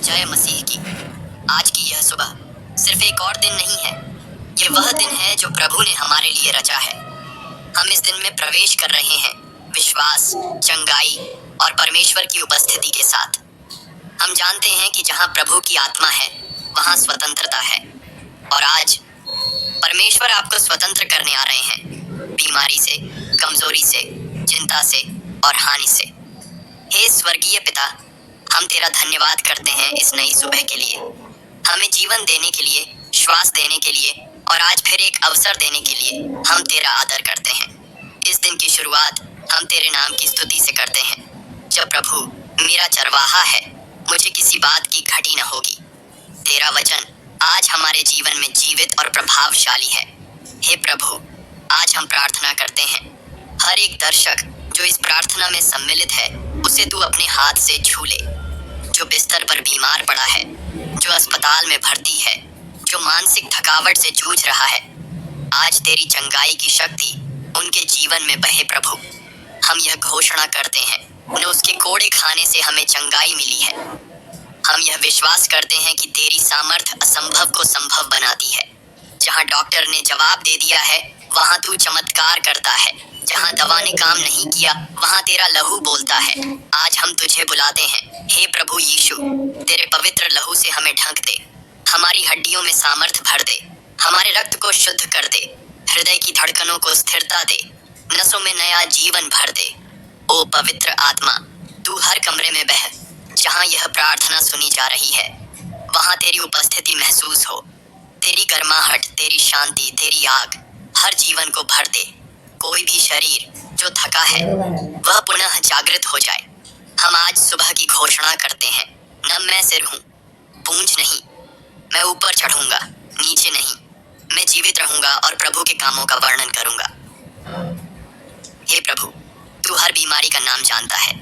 जय मसीह की। आज की यह सुबह सिर्फ एक और दिन नहीं है, ये वह दिन है जो प्रभु ने हमारे लिए रचा है। हम इस दिन में प्रवेश कर रहे हैं विश्वास, चंगाई और परमेश्वर की उपस्थिति के साथ। हम जानते हैं कि जहाँ प्रभु की आत्मा है वहाँ स्वतंत्रता है, और आज परमेश्वर आपको स्वतंत्र करने आ रहे हैं बीमारी से, कमजोरी से, चिंता से और हानि से। हे स्वर्गीय पिता, हम तेरा धन्यवाद करते हैं इस नई सुबह के लिए, हमें जीवन देने के लिए, श्वास देने के लिए और आज फिर एक अवसर देने के लिए हम तेरा आदर करते हैं। इस दिन की शुरुआत हम तेरे नाम की स्तुति से करते हैं। जब प्रभु मेरा चरवाहा है, मुझे किसी बात की घटी न होगी। तेरा वचन आज हमारे जीवन में जीवित और प्रभावशाली है। हे प्रभु, आज हम प्रार्थना करते हैं, हर एक दर्शक जो इस प्रार्थना में सम्मिलित है उसे तू अपने हाथ से छू ले। जो बिस्तर पर बीमार पड़ा है, जो अस्पताल में भर्ती है, जो मानसिक थकावट से जूझ रहा है, आज तेरी चंगाई की शक्ति उनके जीवन में बहे प्रभु। हम यह घोषणा करते हैं, न उसके कोड़े खाने से हमें चंगाई मिली है। हम यह विश्वास करते हैं कि तेरी सामर्थ असंभव को संभव बनाती है। जहाँ डॉक्टर ने जवाब दे दिया है वहाँ तू चमत्कार करता है। जहाँ दवा ने काम नहीं किया वहाँ तेरा लहू बोलता है। आज हम तुझे बुलाते हैं, हे प्रभु यीशु, तेरे पवित्र लहू से हमें ढंक दे, हमारी हड्डियों में सामर्थ भर दे, हमारे रक्त को शुद्ध कर दे, हृदय की धड़कनों को स्थिरता दे, नसों में नया जीवन भर दे। ओ पवित्र आत्मा, तू हर कमरे में बह। जहाँ यह प्रार्थना सुनी जा रही है वहाँ तेरी उपस्थिति महसूस हो। तेरी गर्माहट, तेरी शांति, तेरी आग हर जीवन को भर दे। कोई भी शरीर जो थका है वह पुनः जागृत हो जाए। हम आज सुबह की घोषणा करते हैं, न मैं सिर हूँ, पूंछ नहीं, मैं ऊपर चढ़ूंगा, नीचे नहीं, मैं जीवित रहूंगा और प्रभु के कामों का वर्णन करूंगा। हे प्रभु, तू हर बीमारी का नाम जानता है,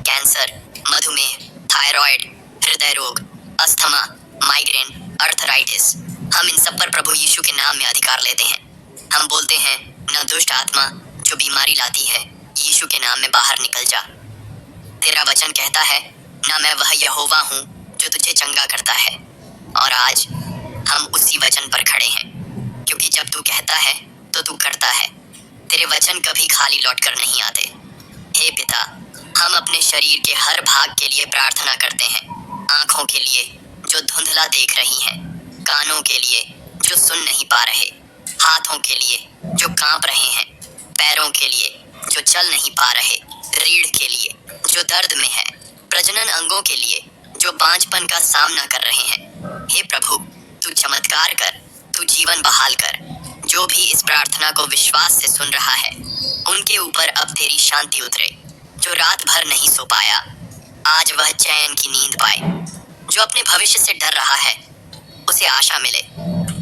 कैंसर, मधुमेह, थायराइड, हृदय रोग, अस्थमा, माइग्रेन, अर्थराइटिस, हम इन सब पर प्रभु यीशु के नाम में अधिकार लेते हैं। हम बोलते हैं, न दुष्ट आत्मा जो बीमारी लाती है, यीशु के नाम में बाहर निकल जा। तेरा वचन कहता है, न मैं वह यहोवा हूँ जो तुझे चंगा करता है। और आज हम उसी वचन पर खड़े हैं, क्योंकि जब तू कहता है तो तू करता है। तेरे वचन कभी खाली लौट कर नहीं आते। हे पिता, हम अपने शरीर के हर भाग के लिए प्रार्थना करते हैं। आंखों के लिए जो धुंधला देख रही हैं, कानों के लिए जो सुन नहीं पा रहे, हाथों के लिए जो कांप रहे हैं, पैरों के लिए जो चल नहीं पा रहे, रीढ़ के लिए जो दर्द में है, प्रजनन अंगों के लिए जो बांझपन का सामना कर रहे हैं। हे प्रभु, तू चमत्कार कर, तू जीवन बहाल कर। जो भी इस प्रार्थना को विश्वास से सुन रहा है उनके ऊपर अब तेरी शांति उतरे। जो रात भर नहीं सो पाया आज वह चैन की नींद पाए। जो अपने भविष्य से डर रहा है उसे आशा मिले।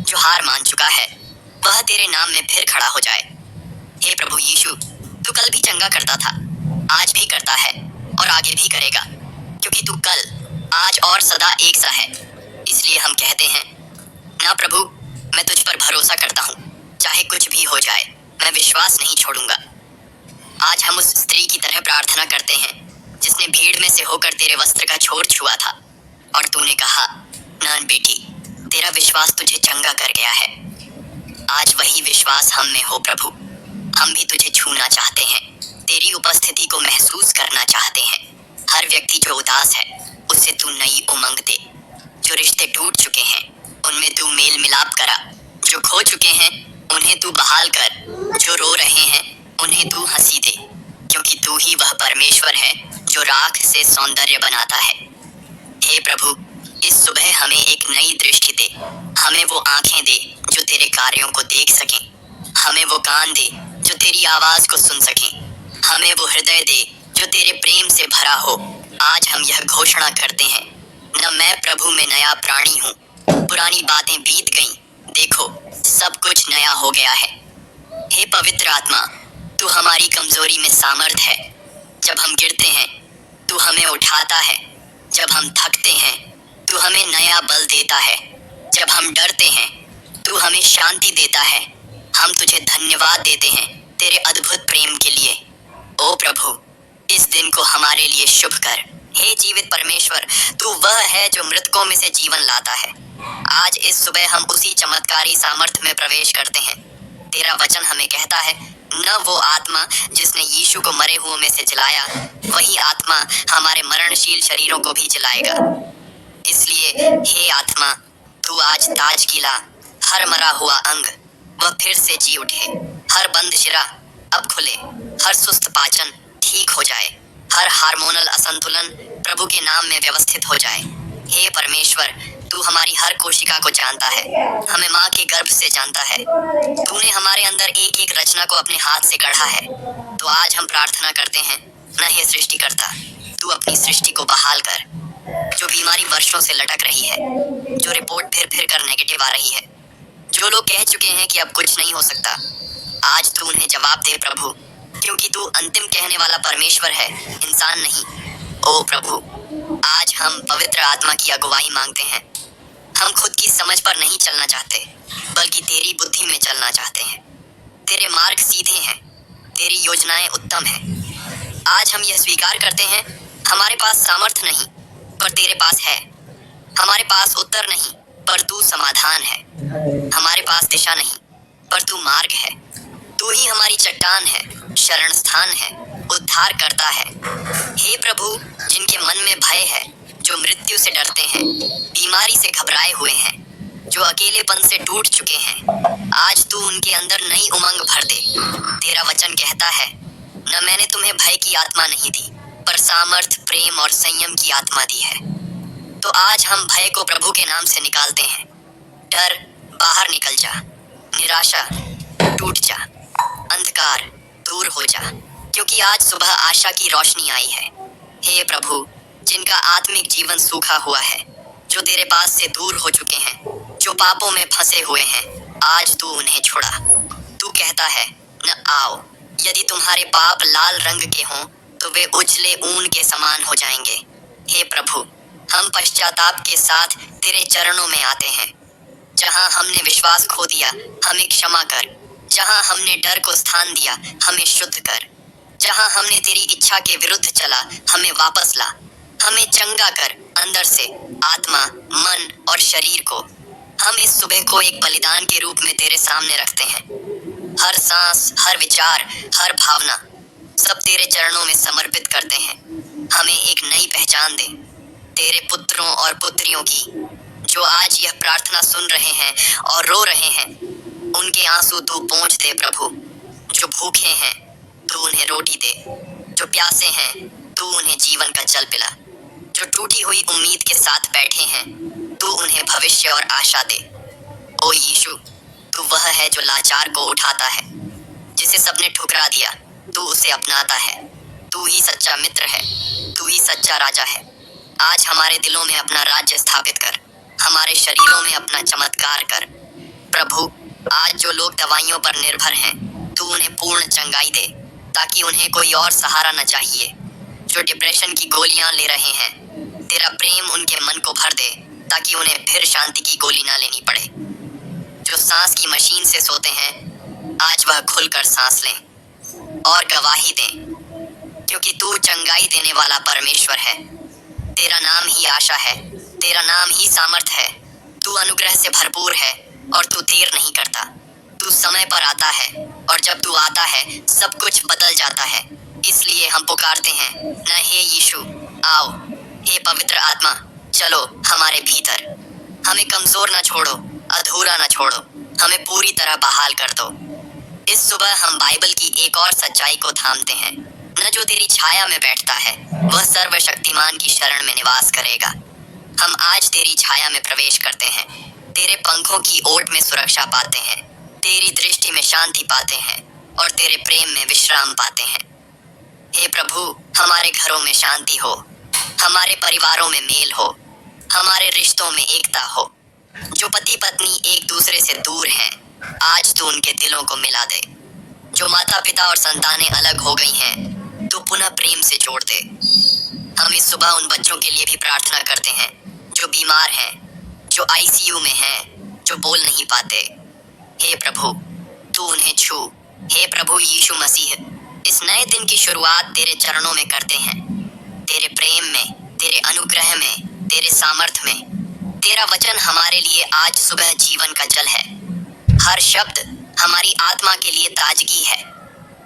जो हार मान चुका है वह तेरे नाम में फिर खड़ा हो जाए। हे प्रभु यीशु, तू कल भी चंगा करता था, आज भी करता है और आगे भी करेगा, क्योंकि तू कल, आज और सदा एक सा है। इसलिए हम कहते हैं, ना प्रभु, मैं तुझ पर भरोसा करता हूँ, चाहे कुछ भी हो जाए मैं विश्वास नहीं छोड़ूंगा। आज हम उस स्त्री की तरह प्रार्थना करते हैं जिसने भीड़ में से होकर तेरे वस्त्र का छोर छुआ था और तूने कहा, नान बेटी, तेरा विश्वास तुझे चंगा कर गया है। आज वही विश्वास हम में हो प्रभु। हम भी तुझे छूना चाहते हैं, तेरी उपस्थिति को महसूस करना चाहते हैं। हर व्यक्ति जो उदास है उससे तू नई उमंग दे। जो रिश्ते टूट चुके हैं उनमें तू मेल मिलाप करा। जो खो चुके हैं उन्हें तू बहाल कर। जो रो रहे हैं उन्हें तू हंसी दे, क्योंकि तू ही वह परमेश्वर है जो राख से सौंदर्य बनाता है। हे प्रभु, इस सुबह हमें एक नई दृष्टि दे। हमें वो आंखें दे जो तेरे कार्यों को देख सकें। हमें वो कान दे जो तेरी आवाज को सुन सकें। हमें वो हृदय दे जो तेरे प्रेम से भरा हो। आज हम यह घोषणा करते हैं, न मैं प्रभु में नया प्राणी हूँ, पुरानी बातें बीत गईं, देखो सब कुछ नया हो गया है। हे पवित्र आत्मा, तू हमारी कमजोरी में सामर्थ है। जब हम गिरते हैं तू हमें उठाता है। जब हम थकते हैं तू हमें नया बल देता है। जब हम डरते हैं तू हमें शांति देता है। हम तुझे धन्यवाद देते हैं तेरे अद्भुत प्रेम के लिए। ओ प्रभु, इस दिन को हमारे लिए शुभ कर। हे जीवित परमेश्वर, तू वह है जो मृतकों में से जीवन लाता है। आज इस सुबह हम उसी चमत्कारी सामर्थ्य में प्रवेश करते हैं। तेरा वचन हमें कहता है, न वो आत्मा जिसने यीशु को मरे हुओं में से जिलाया, वही आत्मा हमारे मरणशील शरीरों को भी जिलाएगा। इसलिए हे आत्मा, तू आज ताजगी ला। हर मरा हुआ अंग वह फिर से जी उठे, हर बंद शिरा अब खुले, हर सुस्त पाचन ठीक हो जाए, हर हार्मोनल असंतुलन प्रभु के नाम में व्यवस्थित हो जाए। हे परमेश्वर, तू हमारी हर कोशिका को जानता है, हमें माँ के गर्भ से जानता है। तूने हमारे अंदर एक एक रचना को अपने हाथ से गढ़ा है। तो आज हम प्रार्थना करते हैं, न हे सृष्टिकर्ता, तू अपनी सृष्टि को बहाल कर। जो बीमारी वर्षों से लटक रही है, जो रिपोर्ट फिर फिर कर नेगेटिव आ रही है, जो लोग कह चुके हैं कि अब कुछ नहीं हो सकता, आज तू उन्हें जवाब दे प्रभु, क्योंकि तू अंतिम कहने वाला परमेश्वर है, इंसान नहीं। ओ प्रभु, आज हम पवित्र आत्मा की अगुवाई मांगते हैं। हम खुद की समझ पर नहीं चलना चाहते, बल्कि तेरी बुद्धि में चलना चाहते हैं। तेरे मार्ग सीधे हैं, तेरी योजनाएं उत्तम हैं। आज हम यह स्वीकार करते हैं, हमारे पास सामर्थ्य नहीं, पर तेरे पास है। हमारे पास उत्तर नहीं, पर तू समाधान है। हमारे पास दिशा नहीं, पर तू मार्ग है। तू ही हमारी चट्टान है, शरण स्थान है, उद्धार करता है। हे प्रभु, जिनके मन में भय है, जो मृत्यु से डरते हैं, बीमारी से घबराए हुए हैं, जो अकेलेपन से टूट चुके हैं, आज तू उनके अंदर नई उमंग भर दे। तेरा वचन कहता है, न मैंने तुम्हें भय की आत्मा नहीं दी, पर सामर्थ, प्रेम और संयम की आत्मा दी है। तो आज हम भय को प्रभु के नाम से निकालते हैं। डर बाहर निकल जा, निराशा टूट जा, अंधकार दूर हो जा, क्योंकि आज सुबह आशा की रोशनी आई है। हे प्रभु, जिनका आत्मिक जीवन सूखा हुआ है, जो तेरे पास से दूर हो चुके हैं, जो पापों में फंसे हुए हैं, आज तू उन्हें छुड़ा। तू कहता है, न आओ, यदि तुम्हारे पाप लाल रंग के हों, तो वे उजले ऊन के समान हो जाएंगे। हे प्रभु, हम पश्चाताप के साथ तेरे चरणों में आते हैं। जहां हमने विश्वास खो दिया, हमें क्षमा कर। जहां हमने डर को स्थान दिया, हमें शुद्ध कर। जहां हमने तेरी इच्छा के विरुद्ध चला, हमें वापस ला। हमें चंगा कर, अंदर से, आत्मा, मन और शरीर को। हम इस सुबह को एक बलिदान के रूप में तेरे सामने रखते हैं। हर सांस, हर विचार, हर भावना, सब तेरे चरणों में समर्पित करते हैं। हमें एक नई पहचान दे, तेरे पुत्रों और पुत्रियों की, जो आज यह प्रार्थना सुन रहे हैं और रो रहे हैं। उनके आंसू तू पोंछ दे प्रभु। जो भूखे हैं, तू उन्हें रोटी दे। जो प्यासे हैं, तू उन्हें जीवन का जल पिला। जो टूटी हुई उम्मीद के साथ बैठे हैं, तू उन्हें भविष्य और आशा दे। ओ यीशु, तू वह है जो लाचार को उठाता है, जिसे सबने ठुकरा दिया, तू उसे अपनाता है। तू ही सच्चा मित्र है, तू ही सच्चा राजा है। आज हमारे दिलों में अपना राज्य स्थापित कर, हमारे शरीरों में अपना चमत्कार कर। प्रभु, आज जो लोग दवाइयों पर निर्भर हैं, तू उन्हें पूर्ण चंगाई दे, ताकि उन्हें कोई और सहारा न चाहिए। जो डिप्रेशन की गोलियां ले रहे हैं, तेरा प्रेम उनके मन को भर दे, ताकि उन्हें फिर शांति की गोली ना लेनी पड़े। जो सांस की मशीन से सोते हैं, आज वह खुलकर सांस लें और गवाही दें, क्योंकि तू चंगाई देने वाला परमेश्वर है। तेरा नाम ही आशा है, तेरा नाम ही सामर्थ है। तू अनुग्रह से भरपूर है और तू देर नहीं करता। तू समय पर आता है, और जब तू आता है, सब कुछ बदल जाता है। इसलिए हम पुकारते हैं, न हे यीशु, आओ। हे पवित्र आत्मा, चलो हमारे भीतर। हमें कमजोर ना छोड़ो, अधूरा ना छोड़ो, हमें पूरी तरह बहाल कर दो। इस सुबह हम बाइबल की एक और सच्चाई को थामते हैं, न जो तेरी छाया में बैठता है, वह सर्वशक्तिमान की शरण में निवास करेगा। हम आज तेरी छाया में प्रवेश करते हैं, तेरे पंखों की ओट में सुरक्षा पाते हैं, तेरी दृष्टि में शांति पाते हैं और तेरे प्रेम में विश्राम पाते हैं। हे प्रभु, हमारे घरों में शांति हो, हमारे परिवारों में मेल हो, हमारे रिश्तों में एकता हो। जो पति पत्नी एक दूसरे से दूर हैं, आज तू उनके दिलों को मिला दे। जो माता पिता और संतानें अलग हो गई हैं, तू पुनः प्रेम से जोड़ दे। हम इस सुबह उन बच्चों के लिए भी प्रार्थना करते हैं, जो बीमार हैं, जो आईसीयू में हैं, जो बोल नहीं पाते। हे प्रभु, तू उन्हें छू। हे प्रभु यीशु मसीह, इस नए दिन की शुरुआत तेरे चरणों में करते हैं, तेरे प्रेम में, तेरे अनुग्रह में, तेरे सामर्थ में। तेरा वचन हमारे लिए आज सुबह जीवन का जल है। हर शब्द हमारी आत्मा के लिए ताजगी है।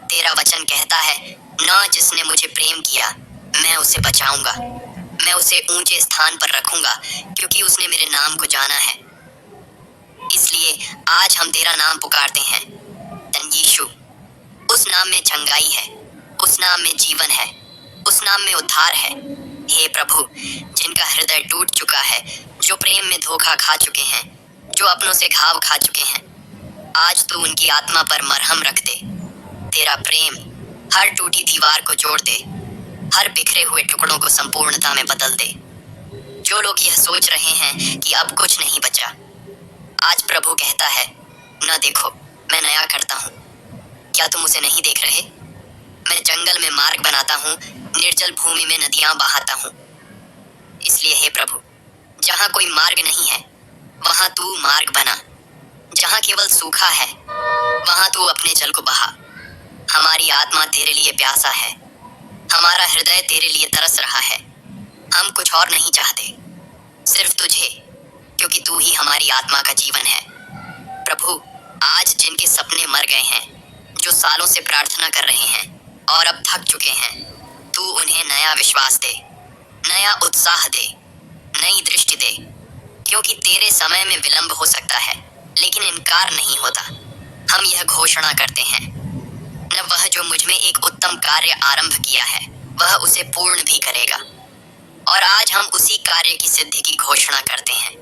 तेरा वचन कहता है, न जिसने मुझे प्रेम किया मैं उसे बचाऊंगा, मैं उसे ऊंचे स्थान पर रखूंगा, क्योंकि उसने मेरे नाम को जाना है। इसलिए आज हम तेरा नाम पुकारते हैं, धन यीशु। उस नाम में चंगाई है, उस नाम में जीवन है, उस नाम में उद्धार है। हे प्रभु, जिनका हृदय टूट चुका है, जो प्रेम में धोखा खा चुके हैं, जो अपनों से घाव खा चुके हैं, आज तू उनकी आत्मा पर मरहम रख दे। तेरा प्रेम हर टूटी दीवार को जोड़ दे, हर बिखरे हुए टुकड़ों को संपूर्णता में बदल दे। जो लोग यह सोच रहे हैं कि अब कुछ नहीं बचा, आज प्रभु कहता है, न देखो, मैं नया करता हूँ। क्या तुम उसे नहीं देख रहे? मैं जंगल में मार्ग बनाता हूँ, निर्जल भूमि में नदियां बहाता हूँ। इसलिए हे प्रभु, जहाँ कोई मार्ग नहीं है, वहाँ तू मार्ग बना। जहाँ केवल सूखा है, वहाँ तू अपने जल को बहा। हमारी आत्मा तेरे लिए प्यासा है, हमारा हृदय तेरे लिए तरस रहा है। हम कुछ और नहीं चाहते, सिर्फ तुझे, क्योंकि तू ही हमारी आत्मा का जीवन है। प्रभु, आज जिनके सपने मर गए हैं, जो सालों से प्रार्थना कर रहे हैं और अब थक चुके हैं, तू उन्हें नया विश्वास दे, नया उत्साह दे, नई दृष्टि दे। क्योंकि तेरे समय में विलंब हो सकता है, लेकिन इनकार नहीं होता। हम यह घोषणा करते हैं, न वह जो मुझ में एक उत्तम कार्य आरंभ किया है, वह उसे पूर्ण भी करेगा। और आज हम उसी कार्य की सिद्धि की घोषणा करते हैं।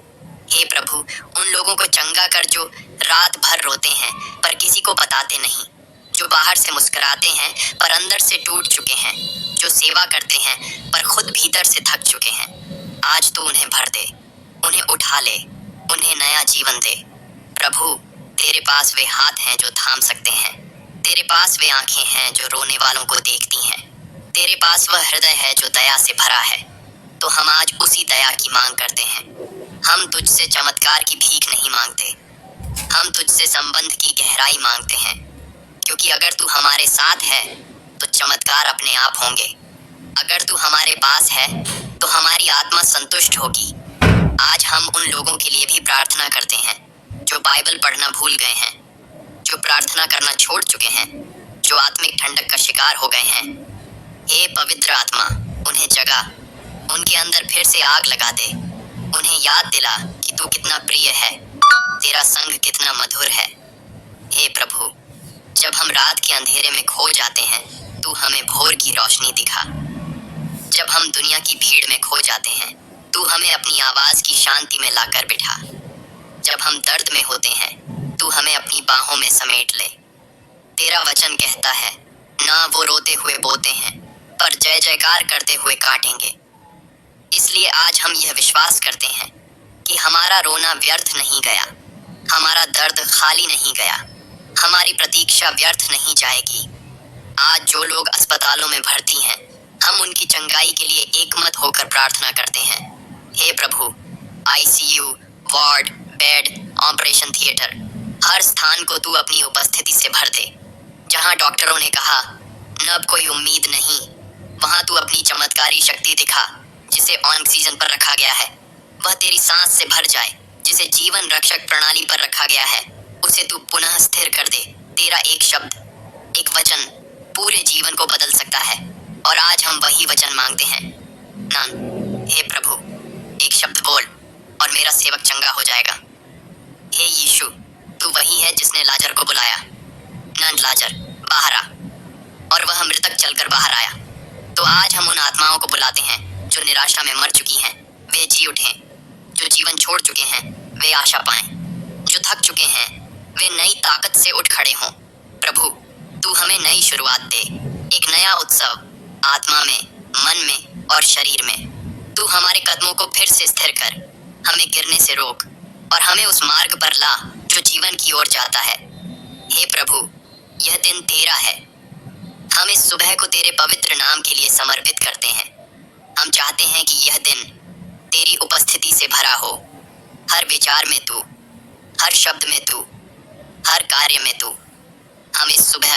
हे प्रभु, उन लोगों को चंगा कर जो रात भर रोते हैं पर किसी को बताते नहीं, जो बाहर से मुस्कुराते हैं पर अंदर से टूट चुके हैं, जो सेवा करते हैं पर खुद भीतर से थक चुके हैं। आज तू उन्हें भर दे, उन्हें उठा ले, उन्हें नया जीवन दे। प्रभु, तेरे पास वे हाथ हैं जो थाम सकते हैं, तेरे पास वे आंखें हैं जो रोने वालों को देखती हैं, तेरे पास वह हृदय है जो दया से भरा है। तो हम आज उसी दया की मांग करते हैं। हम तुझसे चमत्कार की भीख नहीं मांगते, हम तुझसे संबंध की गहराई मांगते हैं। क्योंकि अगर तू हमारे साथ है तो चमत्कार अपने आप होंगे। अगर तू हमारे पास है तो हमारी आत्मा संतुष्ट होगी। आज हम उन लोगों के लिए भी प्रार्थना करते हैं जो बाइबल पढ़ना भूल गए हैं, जो प्रार्थना करना छोड़ चुके हैं, जो आत्मिक ठंडक का शिकार हो गए हैं। हे पवित्र आत्मा, उन्हें जगा, उनके अंदर फिर से आग लगा दे। उन्हें याद दिला कि तू कितना प्रिय है, तेरा संग कितना मधुर है। हे प्रभु, जब हम रात के अंधेरे में खो जाते हैं, तू हमें भोर की रोशनी दिखा। जब हम दुनिया की भीड़ में खो जाते हैं, तू हमें अपनी आवाज की शांति में लाकर बिठा। जब हम दर्द में होते हैं, तू हमें अपनी बाहों में समेट ले। तेरा वचन कहता है, ना वो रोते हुए बोते हैं, पर जय जयकार करते हुए काटेंगे। इसलिए आज हम यह विश्वास करते हैं कि हमारा रोना व्यर्थ नहीं गया, हमारा दर्द खाली नहीं गया, हमारी प्रतीक्षा व्यर्थ नहीं जाएगी। आज जो लोग अस्पतालों में भर्ती हैं, हम उनकी चंगाई के लिए एकमत होकर प्रार्थना करते हैं। हे प्रभु, ICU, ward, bed, operation theatre, हर स्थान को तू अपनी उपस्थिति से भर दे। जहां डॉक्टरों ने कहा न अब कोई उम्मीद नहीं, वहां तू अपनी चमत्कारी शक्ति दिखा। जिसे ऑक्सीजन पर रखा गया है, वह तेरी सांस से भर जाए। जिसे जीवन रक्षक प्रणाली पर रखा गया है, उसे तू पुनः स्थिर कर दे। तेरा एक शब्द, एक वचन पूरे जीवन को बदल सकता है, और आज हम वही वचन मांगते हैं। नान, हे प्रभु, एक शब्द बोल और मेरा सेवक चंगा हो जाएगा। हे यीशु, तू वही है जिसने लाजर को बुलाया। नन लाजर, बाहर आ, और वह मृतक चलकर बाहर आया। तो आज हम उन आत्माओं को बुलाते हैं जो निराशा में मर चुकी हैं, वे जी उठें। जो जीवन छोड़ चुके हैं, वे आशा पाएं। जो थक चुके हैं, वे नई ताकत से उठ खड़े हों। प्रभु, तू हमें नई शुरुआत दे, एक नया उत्सव, आत्मा में, मन में और शरीर में। तू हमारे कदमों को फिर से स्थिर कर, हमें गिरने से रोक और हमें उस मार्ग पर ला जो जीवन की ओर जाता है। हे प्रभु, यह दिन तेरा है। हम इस सुबह को तेरे पवित्र नाम के लिए समर्पित करते हैं। हम चाहते हैं कि यह दिन तेरी उपस्थिति से भरा हो। हर विचार में तू, हर शब्द में तू, हर कार्य में तू। हम इस सुबह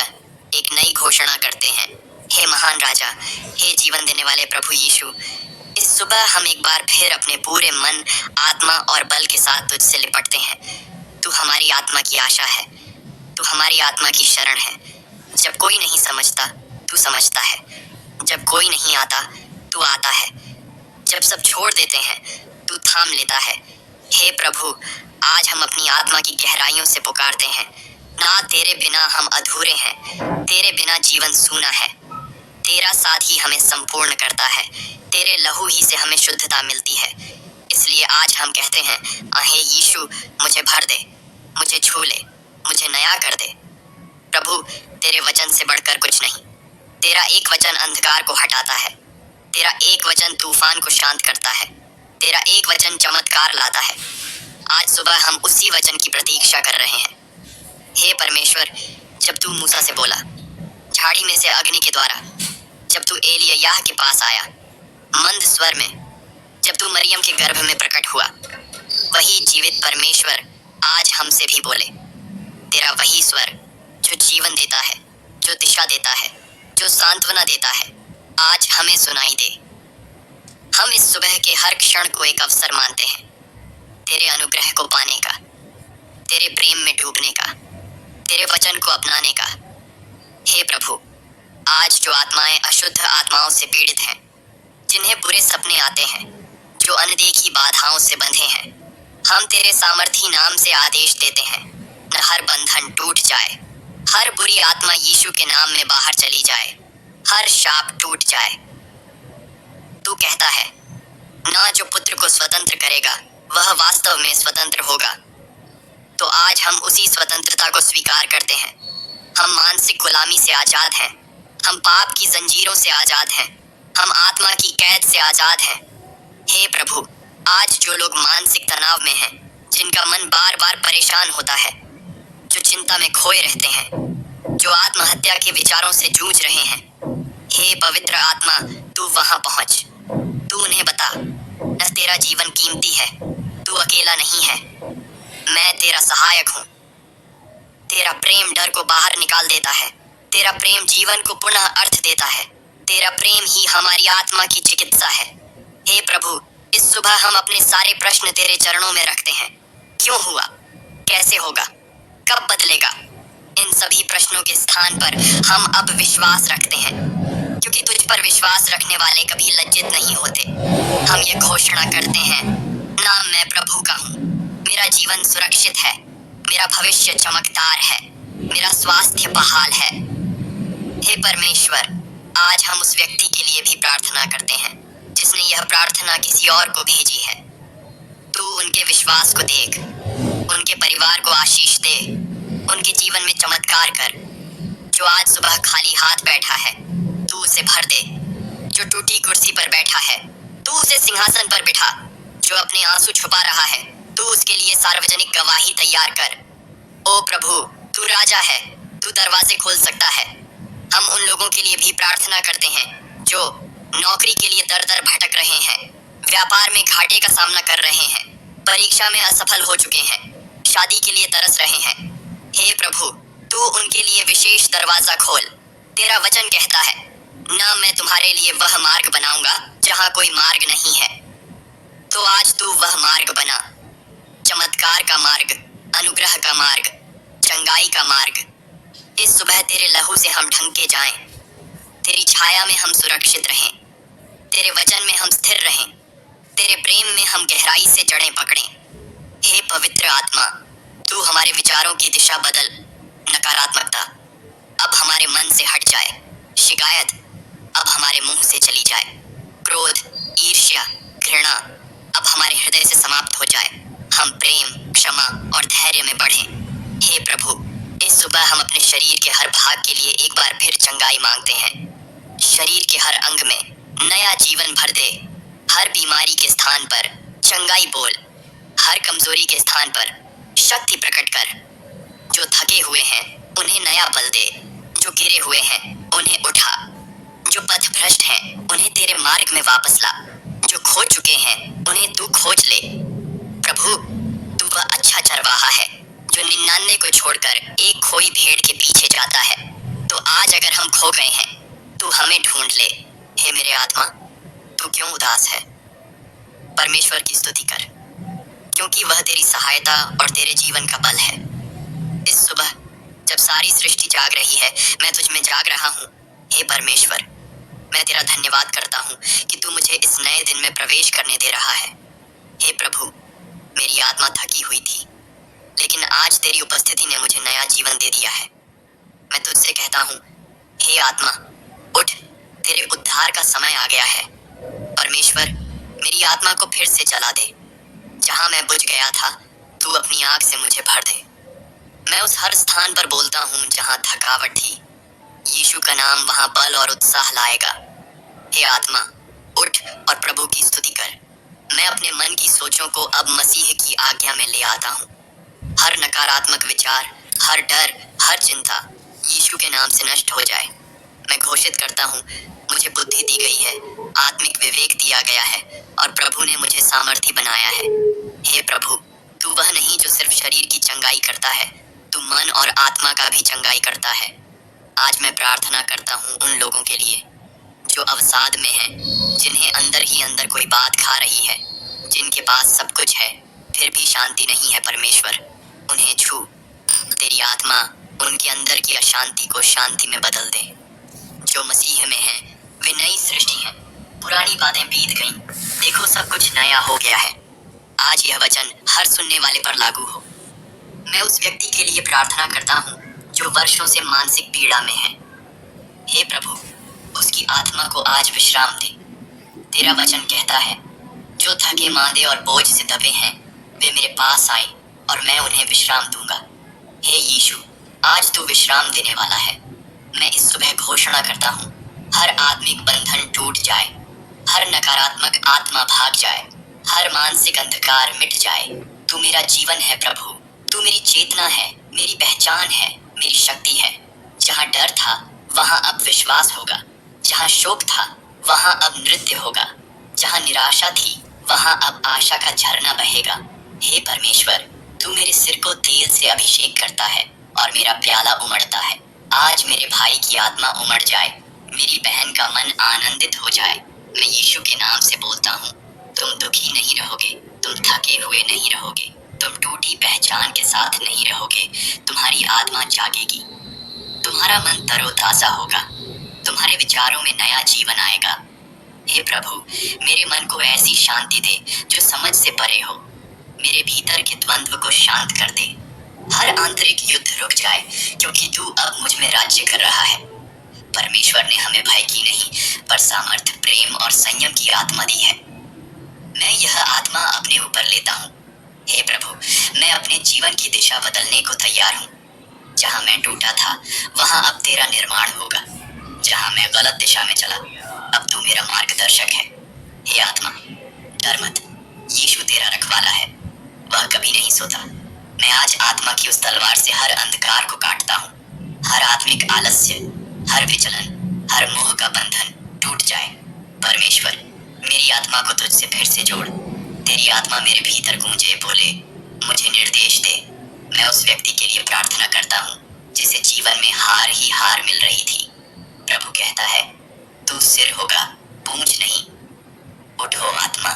एक नई घोषणा करते हैं। हे महान राजा, हे जीवन देने वाले प्रभु यीशु, इस सुबह हम एक बार फिर अपने पूरे मन, आत्मा और बल के साथ तुझसे लिपटते हैं। तू हमारी आत्मा की आशा है, तू हमारी आत्मा की शरण है। जब कोई नहीं समझता, तू समझता है। जब कोई नहीं आता, तू आता है। जब सब छोड़ देते हैं, तू थाम लेता है। हे प्रभु, आज हम अपनी आत्मा की गहराइयों से पुकारते हैं। ना तेरे बिना हम अधूरे हैं, तेरे बिना जीवन सूना है। तेरा साथ ही हमें संपूर्ण करता है, तेरे लहू ही से हमें शुद्धता मिलती है। इसलिए आज हम कहते हैं, हे यीशु, मुझे भर दे, मुझे छू ले, मुझे नया कर दे। प्रभु, तेरे वचन से बढ़कर कुछ नहीं। तेरा एक वचन अंधकार को हटाता है, तेरा एक वचन तूफान को शांत करता है, तेरा एक वचन चमत्कार लाता है। आज सुबह हम उसी वचन की प्रतीक्षा कर रहे हैं। हे परमेश्वर, जब तू मूसा से बोला झाड़ी में से अग्नि के द्वारा, जब तू एलिय्याह के पास आया मंद स्वर में, जब तू मरियम के गर्भ में प्रकट हुआ, वही जीवित परमेश्वर आज हमसे भी बोले। तेरा वही स्वर जो जीवन देता है, जो दिशा देता है, जो सांत्वना देता है, आज हमें सुनाई दे। हम इस सुबह के हर क्षण को एक अवसर मानते हैं, तेरे अनुग्रह को पाने का, तेरे प्रेम में डूबने का, तेरे वचन को अपनाने का। हे प्रभु, आज जो आत्माएं अशुद्ध आत्माओं से पीड़ित हैं, जिन्हें बुरे सपने आते हैं, जो अनदेखी बाधाओं से बंधे हैं, हम तेरे सामर्थी नाम से आदेश देते हैं, न हर बंधन टूट जाए, हर बुरी आत्मा यीशु के नाम में बाहर चली जाए, हर शाप टूट जाए। तू कहता है, ना जो पुत्र को स्वतंत्र करेगा वह वास्तव में स्वतंत्र होगा। तो आज हम उसी स्वतंत्रता को स्वीकार करते हैं। हम मानसिक गुलामी से आजाद हैं, हम पाप की जंजीरों से आजाद हैं, हम आत्मा की कैद से आजाद हैं। हे प्रभु, आज जो लोग मानसिक तनाव में हैं, जिनका मन बार बार परेशान होता है, जो चिंता में खोए रहते हैं, जो आत्महत्या के विचारों से जूझ रहे हैं, हे पवित्र आत्मा, तू वहां पहुंच। तू उन्हें बता, न तेरा जीवन कीमती है, तू अकेला नहीं है, मैं तेरा सहायक हूँ। तेरा प्रेम डर को बाहर निकाल देता है, तेरा प्रेम जीवन को पुनः अर्थ देता है, तेरा प्रेम ही हमारी आत्मा की चिकित्सा है। हे प्रभु, इस सुबह हम अपने सारे प्रश्न तेरे चरणों में रखते हैं। क्यों हुआ, कैसे होगा, कब बदलेगा, इन सभी प्रश्नों के स्थान पर हम अब विश्वास रखते हैं, क्योंकि तुझ पर विश्वास रखने वाले कभी लज्जित नहीं होते। हम ये घोषणा करते हैं, नाम मैं प्रभु का हूँ, मेरा जीवन सुरक्षित है, मेरा भविष्य चमकदार है, मेरा स्वास्थ्य बहाल है। हे परमेश्वर, आज हम उस व्यक्ति के लिए भी प्रार्थना करते हैं जिसने यह प्रार्थना किसी और को भेजी है। तू उनके विश्वास को देख, उनके परिवार को आशीष दे, उनके जीवन में चमत्कार कर। जो आज सुबह खाली हाथ बैठा है, तू उसे भर दे। जो टूटी कुर्सी पर बैठा है, तू उसे सिंहासन पर बिठा। जो अपने आंसू छुपा रहा है, तू उसके लिए सार्वजनिक गवाही तैयार कर। ओ प्रभु, तू राजा है, तू दरवाजे खोल सकता है। हम उन लोगों के लिए भी प्रार्थना करते हैं जो नौकरी के लिए दर दर भटक रहे हैं, व्यापार में घाटे का सामना कर रहे हैं, परीक्षा में असफल हो चुके हैं, शादी के लिए तरस रहे हैं। हे प्रभु, तू उनके लिए विशेष दरवाजा खोल। तेरा वचन कहता है, ना मैं तुम्हारे लिए वह मार्ग बनाऊंगा जहां कोई मार्ग नहीं है। तो आज तू वह मार्ग बना, चमत्कार का मार्ग, अनुग्रह का मार्ग, चंगाई का मार्ग। इस सुबह तेरे लहू से हम ढंके जाएं, तेरी छाया में हम सुरक्षित रहें, तेरे वचन में हम स्थिर रहें, तेरे प्रेम में हम गहराई से जड़ें पकड़ें। हे पवित्र आत्मा, तू हमारे विचारों की दिशा बदल। नकारात्मकता अब हमारे मन से हट जाए, शिकायत अब हमारे मुंह से चली जाए, क्रोध, ईर्ष्या, घृणा अब हमारे हृदय से समाप्त हो जाए। हम प्रेम, क्षमा और धैर्य में बढ़ें। हे प्रभु, इस सुबह हम अपने शरीर के हर भाग के लिए एक बार फिर चंगाई मांगते हैं। शरीर के हर अंग में नया जीवन भर दे। हर बीमारी के स्थान पर चंगाई बोल, हर कमजोरी के स्थान पर शक्ति प्रकट कर। जो थके हुए हैं उन्हें नया बल दे, जो गिरे हुए हैं उन्हें उठा, जो पथ भ्रष्ट हैं उन्हें तेरे मार्ग में वापस ला, जो खो चुके हैं उन्हें तू खोज ले। प्रभु, तू वह अच्छा चरवाहा है जो 99 को छोड़कर एक खोई भेड़ के पीछे जाता है। तो आज अगर हम खो गए हैं, तू हमें ढूंढ ले। हे मेरे आत्मा, तू तू क्यों उदास है? परमेश्वर की स्तुति कर, क्योंकि वह तेरी सहायता और तेरे जीवन का बल है। इस सुबह जब सारी सृष्टि जाग रही है, मैं तुझ में जाग रहा हूँ। हे परमेश्वर, मैं तेरा धन्यवाद करता हूँ कि तू मुझे इस नए दिन में प्रवेश करने दे रहा है। हे प्रभु, मेरी आत्मा थकी हुई थी, लेकिन आज तेरी उपस्थिति ने मुझे नया जीवन दे दिया है। मैं तुझसे कहता हूँ, हे आत्मा, उठ, तेरे उद्धार का समय आ गया है। परमेश्वर, मेरी आत्मा को फिर से जला दे। जहाँ मैं बुझ गया था, तू अपनी आग से मुझे भर दे। मैं उस हर स्थान पर बोलता हूँ जहाँ थकावट थी। यीशु का नाम वहाँ बल और उत्साह लाएगा। हे आत्मा, उठ और प्रभु की स्तुति कर। मैं अपने मन की सोचों को अब मसीह की आज्ञा में ले आता हूँ। हर नकारात्मक विचार, हर डर, हर चिंता यीशु के नाम से नष्ट हो जाए। मैं घोषित करता हूँ, मुझे बुद्धि दी गई है, आत्मिक विवेक दिया गया है और प्रभु ने मुझे सामर्थी बनाया है। हे प्रभु, तू वह नहीं जो सिर्फ शरीर की चंगाई करता है, तू मन और आत्मा का भी चंगाई करता है। आज मैं प्रार्थना करता हूँ उन लोगों के लिए जो अवसाद में हैं, जिन्हें अंदर ही अंदर कोई बात खा रही है, जिनके पास सब कुछ है फिर भी शांति नहीं है। परमेश्वर, उन्हें छू। तेरी आत्मा उनके अंदर की अशांति को शांति में बदल दे। जो मसीह में हैं, वे नई सृष्टि हैं। पुरानी बातें बीत गईं, देखो सब कुछ नया हो गया है। आज यह वचन हर सुनने वाले पर लागू हो। मैं उस व्यक्ति के लिए प्रार्थना करता हूँ जो वर्षों से मानसिक पीड़ा में है। हे प्रभु, उसकी आत्मा को आज विश्राम दे। तेरा वचन कहता है, जो थके मांदे और बोझ से दबे हैं, वे मेरे पास आए और मैं उन्हें विश्राम दूंगा। हे यीशु, आज तू विश्राम देने वाला है। मैं इस सुबह घोषणा करता हूँ, हर आत्मिक बंधन टूट जाए, हर नकारात्मक आत्मा भाग जाए, हर मानसिक अंधकार मिट जाए। तू मेरा जीवन है प्रभु, तू मेरी चेतना है, मेरी पहचान है, मेरी शक्ति है। जहाँ डर था, वहाँ अब विश्वास होगा। जहाँ शोक था, वहाँ अब नृत्य होगा। जहाँ निराशा थी, वहाँ अब आशा का झरना बहेगा। हे परमेश्वर, तू मेरे सिर को तेल से अभिषेक करता है और मेरा प्याला उमड़ता है। आज मेरे भाई की आत्मा उमड़ जाए, मेरी बहन का मन आनंदित हो जाए। मैं यीशु के नाम से बोलता हूँ, तुम दुखी नहीं रहोगे, तुम थके हुए नहीं रहोगे, तुम टूटी पहचान के साथ नहीं रहोगे। तुम्हारी आत्मा जागेगी, तुम्हारा मन तरोताजा होगा, तुम्हारे विचारों में नया जीवन आएगा। हे प्रभु, मेरे मन को ऐसी शांति दे जो समझ से परे हो। मेरे भीतर के द्वंद्व को शांत कर दे। हर आंतरिक युद्ध रुक जाए, क्योंकि तू अब मुझ में राज्य कर रहा है। परमेश्वर ने हमें भय की नहीं, पर सामर्थ, प्रेम और संयम की आत्मा दी है। मैं यह आत्मा अपने ऊपर लेता हूँ। हे प्रभु, मैं अपने जीवन की दिशा बदलने को तैयार हूँ। जहाँ मैं टूटा था, वहाँ अब तेरा निर्माण होगा। जहाँ मैं गलत दिशा में चला, अब तू मेरा मार्गदर्शक है। हे आत्मा, डर मत, यीशु तेरा रखवाला है, वह कभी नहीं सोता। मैं आज आत्मा की उस तलवार से हर अंधकार को काटता हूँ। हर आत्मिक आलस्य, हर विचलन, हर मोह का बंधन टूट जाए। परमेश्वर, मेरी आत्मा को तुझसे फिर से जोड़। तेरी आत्मा मेरे भीतर गूंजे, बोले, मुझे निर्देश दे। मैं उस व्यक्ति के लिए प्रार्थना करता हूँ जिसे जीवन में हार ही हार मिल रही थी। प्रभु कहता है, तू सिर होगा, पूंछ नहीं। उठो आत्मा,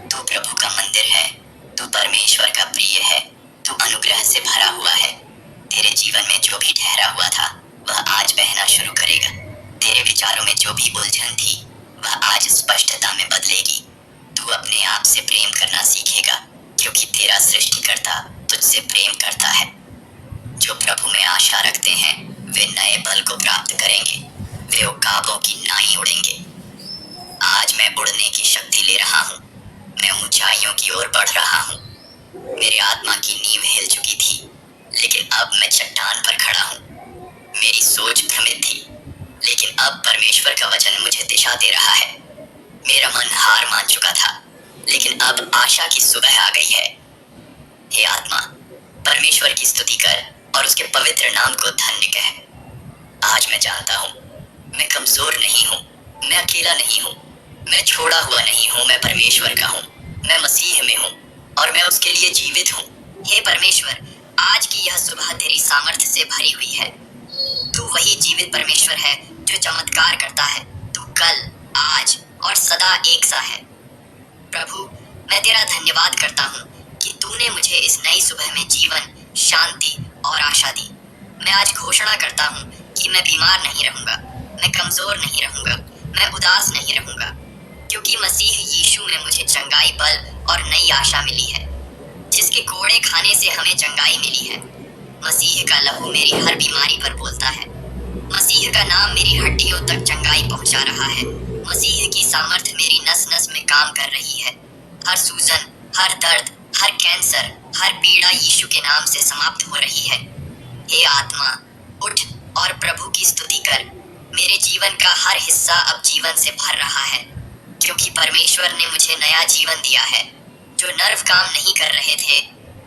तू प्रभु का मंदिर है, तू परमेश्वर का प्रिय है, तू अनुग्रह से भरा हुआ है। तेरे जीवन में जो भी ठहरा हुआ था, वह आज बहना शुरू करेगा। तेरे विचारों में जो भी उलझन थी, वह आज स्पष्टता में बदलेगी। तू अपने आप से प्रेम करना सीखेगा, क्योंकि तेरा सृष्टिकर्ता तुझसे प्रेम करता है। जो प्रभु में आशा रखते हैं, वे नए बल को प्राप्त करेंगे, वे उकाबों की नाई उड़ेंगे। आज मैं उड़ने की शक्ति ले रहा हूँ, मैं ऊंचाइयों की ओर बढ़ रहा हूँ। मेरी आत्मा की नींव हिल चुकी थी, लेकिन अब मैं चट्टान पर खड़ा हूँ। मेरी सोच भ्रमित थी, लेकिन अब परमेश्वर का वचन मुझे दिशा दे रहा है। मेरा मन हार मान चुका था, लेकिन अब आशा की सुबह आ गई है। हे आत्मा, परमेश्वर की स्तुति कर और उसके पवित्र नाम को धन्य कह। आज मैं जानता हूँ, मैं कमजोर नहीं हूँ, मैं अकेला नहीं हूँ, मैं छोड़ा हुआ नहीं हूँ, मैं परमेश्वर का हूँ, मैं मसीह में हूँ और मैं उसके लिए जीवित हूँ। हे परमेश्वर, आज की यह सुबह तेरी सामर्थ्य से भरी हुई है। तू वही जीवित परमेश्वर है जो चमत्कार करता है। तू कल, आज और सदा एक सा है। प्रभु, मैं तेरा धन्यवाद करता हूँ कि तूने मुझे इस नई सुबह में जीवन, शांति और आशा दी। मैं आज घोषणा करता हूँ कि मैं बीमार नहीं रहूंगा, मैं कमजोर नहीं रहूंगा, मैं उदास नहीं रहूंगा, क्योंकि मसीह यीशु में मुझे चंगाई, बल और नई आशा मिली है। जिसके कोड़े खाने से हमें चंगाई मिली है। मसीह का लहू मेरी हर बीमारी पर बोलता है। मसीह का नाम मेरी हड्डियों तक चंगाई पहुंचा रहा है। मसीह की सामर्थ्य मेरी नस नस में काम कर रही है। हर सूजन, हर दर्द, हर कैंसर, हर पीड़ा यीशु के नाम से समाप्त हो रही है। हे आत्मा, उठ और प्रभु की स्तुति कर। मेरे जीवन का हर हिस्सा अब जीवन से भर रहा है, क्योंकि परमेश्वर ने मुझे नया जीवन दिया है। जो नर्व काम नहीं कर रहे थे,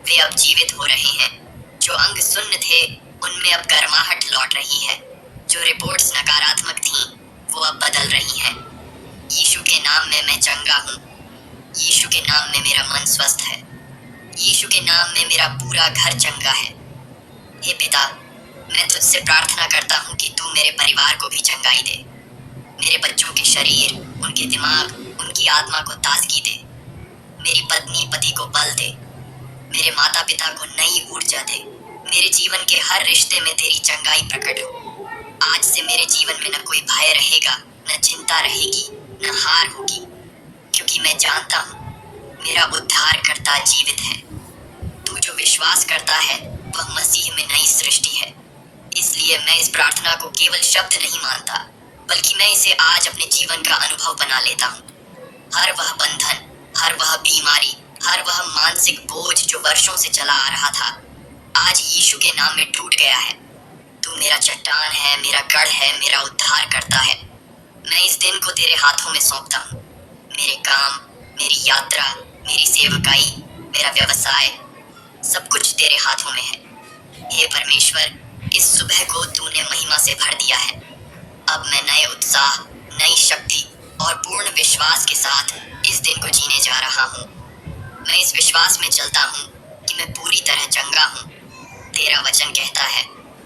वे अब जीवित हो रहे हैं। जो अंग सुन्न थे, उनमें अब गर्माहट लौट रही है। जो रिपोर्ट्स नकारात्मक थीं, वो अब बदल रही हैं। यीशु के नाम में मैं चंगा हूँ। यीशु के नाम में मेरा मन स्वस्थ है। यीशु के नाम में मेरा पूरा घर चंगा है। हे पिता, मैं तुझसे प्रार्थना करता हूँ कि तू मेरे परिवार को भी चंगाई दे। मेरे बच्चों के शरीर, उनके दिमाग, उनकी आत्मा को ताजगी दे। मेरी पत्नी पति को बल दे। मेरे माता पिता को नई ऊर्जा दे। मेरे जीवन के हर रिश्ते में तेरी चंगाई प्रकट हो। आज से मेरे जीवन में न कोई भय रहेगा, न चिंता रहेगी, न हार होगी, क्योंकि मैं जानता हूँ मेरा उद्धारकर्ता जीवित है। तू जो विश्वास करता है, वह मसीह में नई सृष्टि है। इसलिए मैं इस प्रार्थना को केवल शब्द नहीं मानता, बल्कि मैं इसे आज अपने जीवन का अनुभव बना लेता हूँ। हर वह बंधन, हर वह बीमारी, हर वह मानसिक बोझ जो वर्षों से चला आ रहा था, आज यीशु के नाम में टूट गया है। तू मेरा चट्टान है, मेरा गढ़ है, मेरा उद्धार करता है। मैं इस दिन को तेरे हाथों में सौंपता हूँ। मेरे काम, मेरी यात्रा, मेरी सेवकाई, मेरा व्यवसाय, सब कुछ तेरे हाथों में है। हे परमेश्वर, इस सुबह को तूने महिमा से भर दिया है। अब मैं नए उत्साह, नई शक्ति और पूर्ण विश्वास के साथ इस दिन को जीने जा रहा हूँ। मैं इस विश्वास में चलता हूँ कि मैं पूरी तरह चंगा हूँ। तेरा वचन कहता है,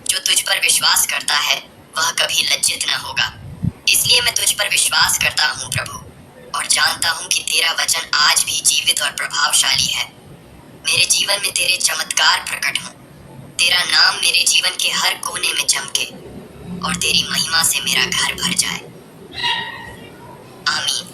जो तुझ पर विश्वास करता है, वह कभी लज्जित न होगा। इसलिए मैं तुझ पर विश्वास करता हूँ प्रभु, और जानता हूँ कि तेरा वचन आज भी जीवित और प्रभावशाली है। मेरे जीवन में तेरे चमत्कार प्रकट हों। तेरा नाम मेरे जीवन के हर कोने में चमके और तेरी महिमा से मेरा घर भर जाए। आमीन।